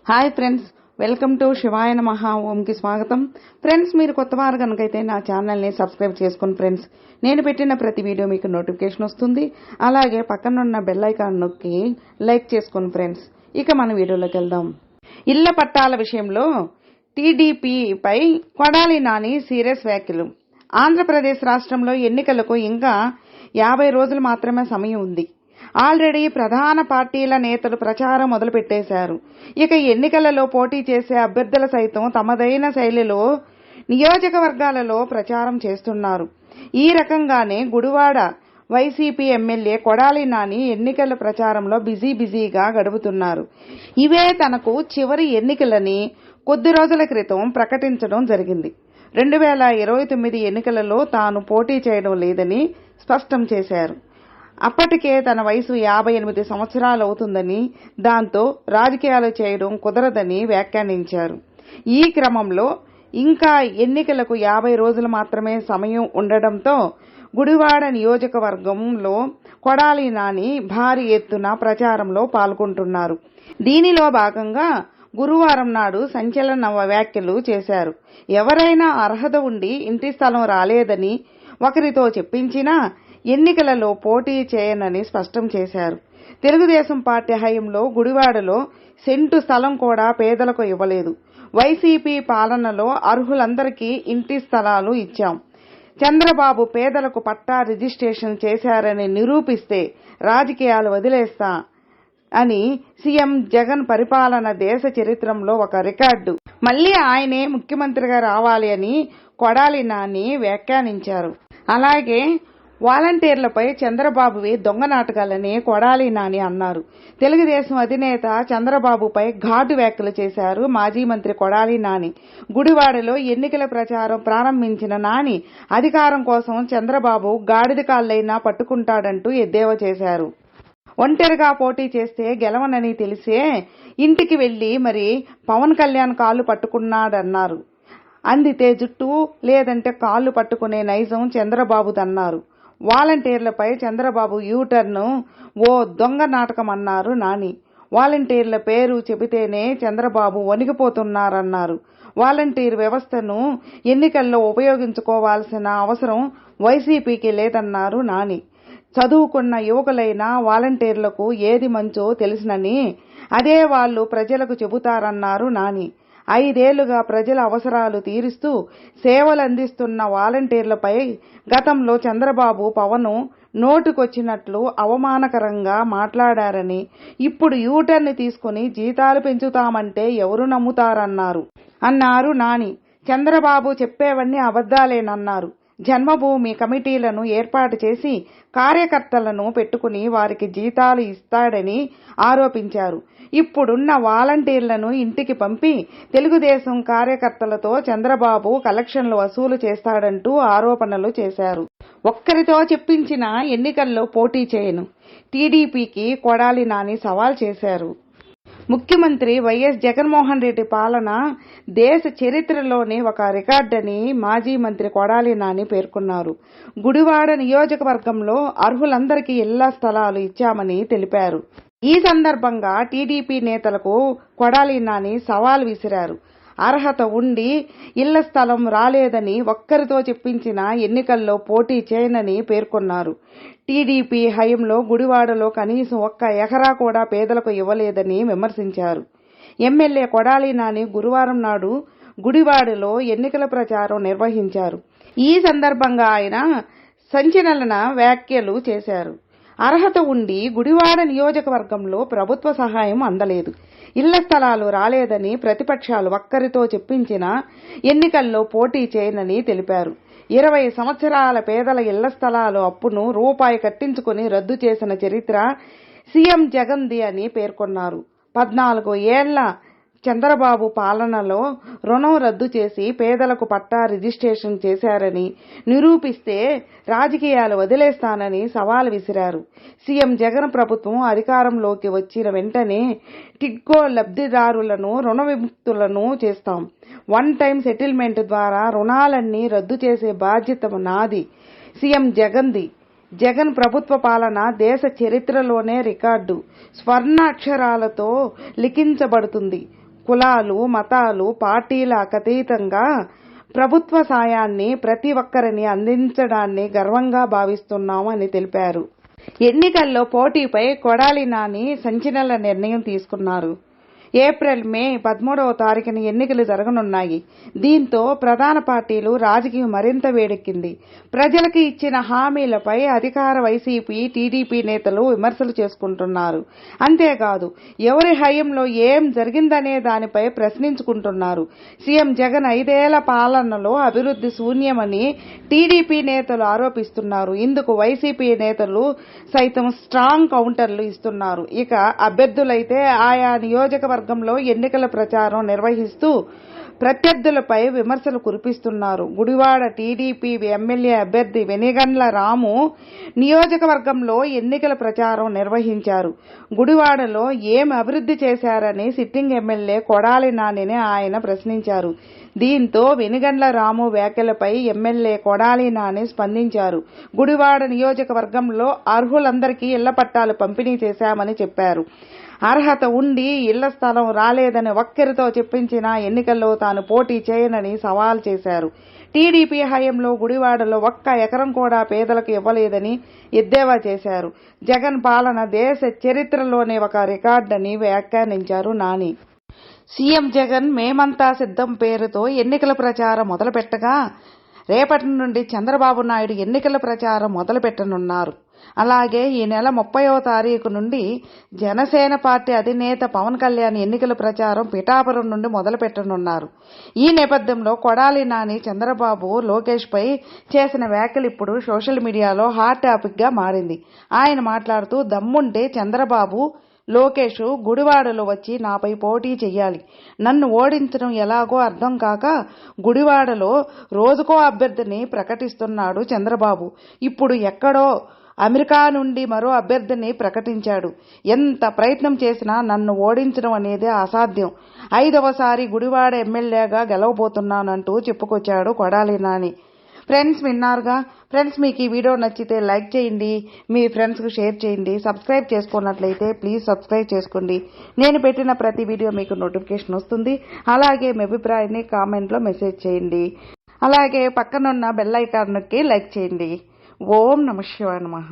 Hi friends, welcome to శివాయ నమః ఓంకి స్వాగతం. ఫ్రెండ్స్, మీరు కొత్తవారు కనుకైతే నా ఛానల్ని సబ్స్క్రైబ్ చేసుకోండి ఫ్రెండ్స్. నేను పెట్టిన ప్రతి వీడియో మీకు నోటిఫికేషన్ వస్తుంది. అలాగే పక్కనున్న బెల్ ఐకాన్ నొక్కి లైక్ చేసుకోండి ఫ్రెండ్స్. ఇక మన వీడియోలోకి వెళ్దాం. ఇళ్ల పట్టాల విషయంలో టీడీపీపై కొడాలి నాని సీరియస్ వ్యాఖ్యలు. ఆంధ్రప్రదేశ్ రాష్ట్రంలో ఎన్నికలకు ఇంకా 50 రోజులు మాత్రమే సమయం ఉంది. ఆల్రెడీ ప్రధాన పార్టీల నేతలు ప్రచారం మొదలుపెట్టేశారు. ఇక ఎన్నికలలో పోటీ చేసే అభ్యర్థులు సైతం తమదైన శైలిలో నియోజకవర్గాలలో ప్రచారం చేస్తున్నారు. ఈ రకంగానే గుడివాడ వైసీపీ ఎమ్మెల్యే కొడాలి నాని ఎన్నికల ప్రచారంలో బిజీగా గడుపుతున్నారు. ఇవే తనకు చివరి ఎన్నికలని కొద్ది రోజుల క్రితం ప్రకటించడం జరిగింది. 2029 ఎన్నికలలో తాను పోటీ చేయడం లేదని స్పష్టం చేశారు. అప్పటికే తన వయసు 58 సంవత్సరాలు అవుతుందని, దాంతో రాజకీయాలు చేయడం కుదరదని వ్యాఖ్యానించారు. ఈ క్రమంలో ఇంకా ఎన్నికలకు 50 రోజులు మాత్రమే సమయం ఉండడంతో గుడివాడ నియోజకవర్గంలో కొడాలి నాని భారీ ఎత్తున ప్రచారంలో పాల్గొంటున్నారు. దీనిలో భాగంగా గురువారం నాడు సంచలన వ్యాఖ్యలు చేశారు. ఎవరైనా అర్హత ఉండి ఇంటి స్థలం రాలేదని ఒకరితో చెప్పించినా ఎన్నికలలో పోటీ చేయనని స్పష్టం చేశారు. తెలుగుదేశం పార్టీ హయాంలో గుడివాడలో సెంటు స్థలం కూడా పేదలకు ఇవ్వలేదు. వైసీపీ పాలనలో అర్హులందరికీ ఇంటి స్థలాలు ఇచ్చాం. చంద్రబాబు పేదలకు పట్టా రిజిస్ట్రేషన్ చేశారని నిరూపిస్తే రాజకీయాలు వదిలేస్తా అని సీఎం జగన్ పరిపాలన దేశ చరిత్రలో ఒక రికార్డు. మళ్లీ ఆయనే ముఖ్యమంత్రిగా రావాలి అని కొడాలి నాని వ్యాఖ్యానించారు. అలాగే వాలంటీర్లపై చంద్రబాబువి దొంగ నాటకాలని కొడాలి నాని అన్నారు. తెలుగుదేశం అధినేత చంద్రబాబుపై ఘాటు వ్యాఖ్యలు చేశారు మాజీ మంత్రి కొడాలి నాని. గుడివాడలో ఎన్నికల ప్రచారం ప్రారంభించిన నాని అధికారం కోసం చంద్రబాబు గాడిద కాళ్లైనా పట్టుకుంటాడంటూ ఎద్దేవా చేశారు. ఒంటరిగా పోటీ చేస్తే గెలవనని తెలిసే ఇంటికి వెళ్లి మరి పవన్ కళ్యాణ్ కాళ్లు పట్టుకున్నాడన్నారు. అందితే జుట్టు, లేదంటే కాళ్లు పట్టుకునే నైజం చంద్రబాబుదన్నారు. వాలంటీర్లపై చంద్రబాబు యూటర్న్ ఓ దొంగ నాటకం అన్నారు నాని. వాలంటీర్ల పేరు చెబితేనే చంద్రబాబు వణికిపోతున్నారన్నారు. వాలంటీర్ వ్యవస్థను ఎన్నికల్లో ఉపయోగించుకోవాల్సిన అవసరం వైసీపీకి లేదన్నారు నాని. చదువుకున్న యువకులైన వాలంటీర్లకు ఏది మంచో తెలుసునని అదే వాళ్లు ప్రజలకు చెబుతారన్నారు నాని. 5 ఏళ్లుగా ప్రజల అవసరాలు తీరుస్తూ సేవలు అందిస్తున్న వాలంటీర్లపై గతంలో చంద్రబాబు పవన్ నోటుకొచ్చినట్లు అవమానకరంగా మాట్లాడారని, ఇప్పుడు యూటర్న్ తీసుకుని జీతాలు పెంచుతామంటే ఎవరు నమ్ముతారన్నారు నాని. చంద్రబాబు చెప్పేవన్నీ అబద్ధాలేనన్నారు. జన్మభూమి కమిటీలను ఏర్పాటు చేసి కార్యకర్తలను పెట్టుకుని వారికి జీతాలు ఇస్తాడని ఆరోపించారు. ఇప్పుడున్న వాలంటీర్లను ఇంటికి పంపి తెలుగుదేశం కార్యకర్తలతో చంద్రబాబు కలెక్షన్లు వసూలు చేస్తాడంటూ ఆరోపణలు చేశారు. ఒక్కరితో చెప్పించిన ఎన్నికల్లో పోటీ చేయను టీడీపీకి కొడాలి నాని సవాల్ చేశారు. ముఖ్యమంత్రి వైఎస్ జగన్మోహన్ రెడ్డి పాలన దేశ చరిత్రలోనే ఒక రికార్డని మాజీ మంత్రి కొడాలి నాని పేర్కొన్నారు. గుడివాడ నియోజకవర్గంలో అర్హులందరికీ ఇళ్ల స్థలాలు ఇచ్చామని తెలిపారు. ఈ సందర్భంగా టీడీపీ నేతలకు కొడాలి నాని సవాల్ విసిరారు. అర్హత ఉండి ఇళ్ల స్థలం రాలేదని ఒక్కరితో చెప్పించిన ఎన్నికల్లో పోటీ చేయనని పేర్కొన్నారు. టీడీపీ హయాంలో గుడివాడలో కనీసం ఒక్క ఎకరా కూడా పేదలకు ఇవ్వలేదని విమర్శించారు. ఎమ్మెల్యే కొడాలి నాని గురువారం నాడు గుడివాడలో ఎన్నికల ప్రచారం నిర్వహించారు. ఈ సందర్భంగా ఆయన సంచలన వ్యాఖ్యలు చేశారు. అర్హత ఉండి గుడివాడ నియోజకవర్గంలో ప్రభుత్వ సహాయం అందలేదు, ఇళ్ల స్థలాలు రాలేదని ప్రతిపక్షాలు ఒక్కరితో చెప్పించిన ఎన్నికల్లో పోటీ చేయనని తెలిపారు. 20 సంవత్సరాల పేదల ఇళ్ల స్థలాలు అప్పును రూపాయి కట్టించుకుని రద్దు చేసిన చరిత్ర సీఎం జగన్ది అని పేర్కొన్నారు. 14 ఏళ్ల చంద్రబాబు పాలనలో రుణం రద్దు చేసి పేదలకు పట్టా రిజిస్ట్రేషన్ చేశారని నిరూపిస్తే రాజకీయాలు వదిలేస్తానని సవాల్ విసిరారు. సీఎం జగన్ ప్రభుత్వం అధికారంలోకి వచ్చిన వెంటనే టిడ్కో లబ్ధిదారులను రుణ విముక్తులను చేస్తాం. 1 టైం సెటిల్మెంట్ ద్వారా రుణాలన్నీ రద్దు చేసే బాధ్యత నాది, సీఎం జగన్ది. జగన్ ప్రభుత్వ పాలన దేశ చరిత్రలోనే రికార్డు స్వర్ణాక్షరాలతో లిఖించబడుతుంది. కులాలు, మతాలు, పార్టీలకు అతీతంగా ప్రభుత్వ సాయాన్ని ప్రతి ఒక్కరిని అందించడాన్ని గర్వంగా భావిస్తున్నాం అని తెలిపారు. ఎన్నికల్లో పోటీపై కొడాలి నాని సంచలన నిర్ణయం తీసుకున్నారు. ఏప్రిల్, మే 13వ తారీఖున ఎన్నికలు జరగనున్నాయి. దీంతో ప్రధాన పార్టీలు రాజకీయం మరింత వేడెక్కింది. ప్రజలకు ఇచ్చిన హామీలపై అధికార వైసీపీ, టీడీపీ నేతలు విమర్శలు చేసుకుంటున్నారు. అంతేకాదు ఎవరి హయాంలో ఏం జరిగిందనే దానిపై ప్రశ్నించుకుంటున్నారు. సీఎం జగన్ 5 ఏళ్ల పాలనలో అభివృద్ధి శూన్యమని టీడీపీ నేతలు ఆరోపిస్తున్నారు. ఇందుకు వైసీపీ నేతలు సైతం స్ట్రాంగ్ కౌంటర్లు ఇస్తున్నారు. ఇక అభ్యర్థులైతే ఆయా నియోజకవర్గంలో ఎన్నికల ప్రచారం నిర్వహిస్తూ ప్రత్యర్థులపై విమర్శలు కురిపిస్తున్నారు. గుడివాడ టీడీపీ ఎమ్మెల్యే అభ్యర్థి వెనిగండ్ల రాము నియోజకవర్గంలో ఎన్నికల ప్రచారం నిర్వహించారు. గుడివాడలో ఏం అభివృద్ధి చేశారని సిట్టింగ్ ఎమ్మెల్యే కొడాలి నానిని ఆయన ప్రశ్నించారు. దీంతో వెనిగండ్ల రాము వ్యాఖ్యలపై ఎమ్మెల్యే కొడాలి నాని స్పందించారు. గుడివాడ నియోజకవర్గంలో అర్హులందరికీ ఇళ్ల పట్టాలు పంపిణీ చేశామని చెప్పారు. అర్హత ఉండి ఇళ్ల స్థలం రాలేదని ఒక్కరితో చెప్పించిన ఎన్నికల్లో తాను పోటీ చేయనని సవాల్ చేశారు. టీడీపీ హయాంలో గుడివాడలో ఒక్క ఎకరం కూడా పేదలకు ఇవ్వలేదని ఎద్దేవా చేశారు. జగన్ పాలన దేశ చరిత్రలోనే ఒక రికార్డని వ్యాఖ్యానించారు నాని. సీఎం జగన్ మేమంతా సిద్ధం పేరుతో ఎన్నికల ప్రచారం మొదలుపెట్టగా రేపటి నుండి చంద్రబాబు నాయుడు ఎన్నికల ప్రచారం మొదలుపెట్టనున్నారు. అలాగే ఈ నెల 30వ తారీఖు నుండి జనసేన పార్టీ అధినేత పవన్ కళ్యాణ్ ఎన్నికల ప్రచారం పిఠాపురం నుండి మొదలుపెట్టనున్నారు. ఈ నేపథ్యంలో కొడాలి నాని చంద్రబాబు, లోకేష్ పై చేసిన వ్యాఖ్యలు ఇప్పుడు సోషల్ మీడియాలో హాట్ టాపిక్ గా మారింది. ఆయన మాట్లాడుతూ దమ్ముంటే చంద్రబాబు, లోకేష్ గుడివాడలో వచ్చి నాపై పోటీ చెయ్యాలి. నన్ను ఓడించడం ఎలాగో అర్థం కాక గుడివాడలో రోజుకో అభ్యర్థిని ప్రకటిస్తున్నాడు చంద్రబాబు. ఇప్పుడు ఎక్కడో అమెరికా నుండి మరో అభ్యర్థిని ప్రకటించాడు. ఎంత ప్రయత్నం చేసినా నన్ను ఓడించడం అనేది అసాధ్యం. 5వసారి గుడివాడ ఎమ్మెల్యేగా గెలవబోతున్నానంటూ చెప్పుకొచ్చాడు కొడాలి నాని. ఫ్రెండ్స్ విన్నారుగా. ఫ్రెండ్స్ మీకు ఈ వీడియో నచ్చితే లైక్ చేయండి, మీ ఫ్రెండ్స్కు షేర్ చేయండి. సబ్స్క్రైబ్ చేసుకున్నట్లయితే ప్లీజ్ సబ్స్క్రైబ్ చేసుకోండి. నేను పెట్టిన ప్రతి వీడియో మీకు నోటిఫికేషన్ వస్తుంది. అలాగే మీ అభిప్రాయాన్ని కామెంట్లో మెసేజ్ చేయండి. అలాగే పక్కనున్న బెల్ ఐకాన్ నొక్కి లైక్ చేయండి. ఓం నమః శివాయ నమః.